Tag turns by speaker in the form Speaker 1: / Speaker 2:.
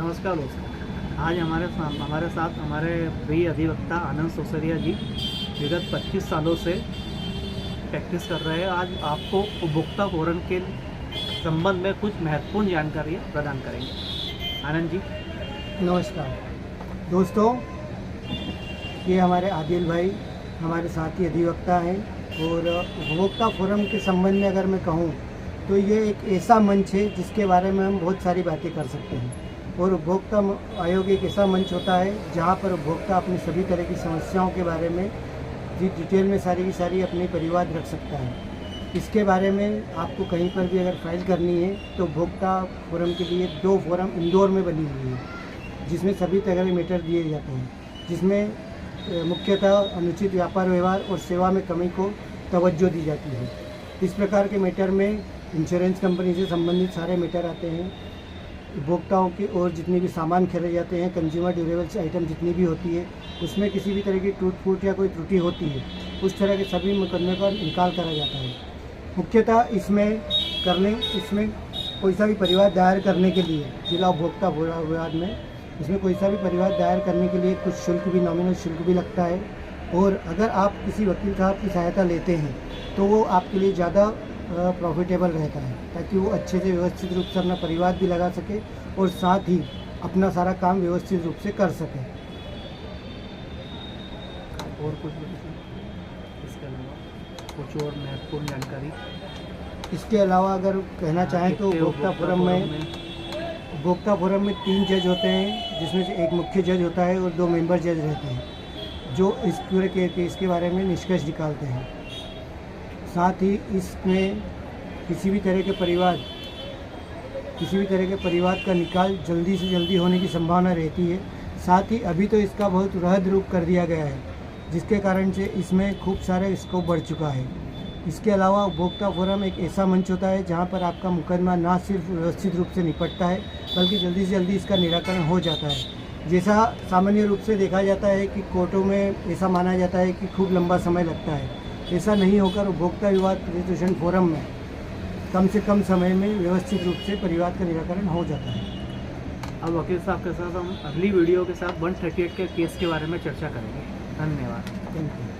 Speaker 1: नमस्कार दोस्तों, आज हमारे साथ हमारे प्रिय अधिवक्ता आनंद सोसरिया जी विगत 25 सालों से प्रैक्टिस कर रहे हैं। आज आपको उपभोक्ता फोरम के संबंध में कुछ महत्वपूर्ण जानकारियाँ प्रदान करेंगे। आनंद जी।
Speaker 2: नमस्कार दोस्तों, ये हमारे आदिल भाई हमारे साथी अधिवक्ता हैं और उपभोक्ता फोरम के संबंध में अगर मैं कहूँ तो ये एक ऐसा मंच है जिसके बारे में हम बहुत सारी बातें कर सकते हैं। और उपभोक्ता आयोग एक ऐसा मंच होता है जहाँ पर उपभोक्ता अपनी सभी तरह की समस्याओं के बारे में डिटेल में सारी की सारी अपनी परिवाद रख सकता है। इसके बारे में आपको कहीं पर भी अगर फाइल करनी है तो उपभोक्ता फोरम के लिए 2 फोरम इंदौर में बनी हुई है जिसमें सभी तरह के मैटर दिए जाते हैं, जिसमें मुख्यतः अनुचित व्यापार व्यवहार और सेवा में कमी को तवज्जो दी जाती है। इस प्रकार के मैटर में इंश्योरेंस कंपनी से संबंधित सारे मैटर आते हैं, उपभोक्ताओं के और जितने भी सामान खरीदे जाते हैं, कंज्यूमर ड्यूरेबल्स आइटम जितनी भी होती है उसमें किसी भी तरह की टूट फूट या कोई त्रुटि होती है, उस तरह के सभी मुकदमे का निकाल करा जाता है। मुख्यतः इसमें कोई सा भी परिवाद दायर करने के लिए जिला उपभोक्ता विवाद में इसमें कोई सा भी परिवाद दायर करने के लिए कुछ शुल्क भी, नॉमिनल शुल्क भी लगता है। और अगर आप किसी वकील साहब की सहायता लेते हैं तो वो आपके लिए ज़्यादा प्रॉफिटेबल रहता है, ताकि वो अच्छे से व्यवस्थित रूप से अपना परिवाद भी लगा सके और साथ ही अपना सारा काम व्यवस्थित रूप से कर सके।
Speaker 1: और कुछ इसके अलावा कुछ और महत्वपूर्ण जानकारी?
Speaker 2: इसके अलावा अगर कहना चाहें तो उपभोक्ता फोरम में 3 जज होते हैं, जिसमें से एक मुख्य जज होता है और 2 मेंबर जज रहते हैं जो इस पूरे केस के बारे में निष्कर्ष निकालते हैं। साथ ही इसमें किसी भी तरह के परिवाद का निकाल जल्दी से जल्दी होने की संभावना रहती है। साथ ही अभी तो इसका बहुत वृहद रूप कर दिया गया है, जिसके कारण से इसमें खूब सारे स्कोप बढ़ चुका है। इसके अलावा उपभोक्ता फोरम एक ऐसा मंच होता है जहां पर आपका मुकदमा ना सिर्फ व्यवस्थित रूप से निपटता है बल्कि जल्दी से जल्दी इसका निराकरण हो जाता है। जैसा सामान्य रूप से देखा जाता है कि कोर्टों में ऐसा माना जाता है कि खूब लंबा समय लगता है, ऐसा नहीं होकर उपभोक्ता विवाद प्रतिशोधन फोरम में कम से कम समय में व्यवस्थित रूप से परिवाद का निराकरण हो जाता है।
Speaker 1: अब वकील साहब के साथ हम अगली वीडियो के साथ 138 के केस के बारे में चर्चा करेंगे। धन्यवाद।
Speaker 2: Thank you.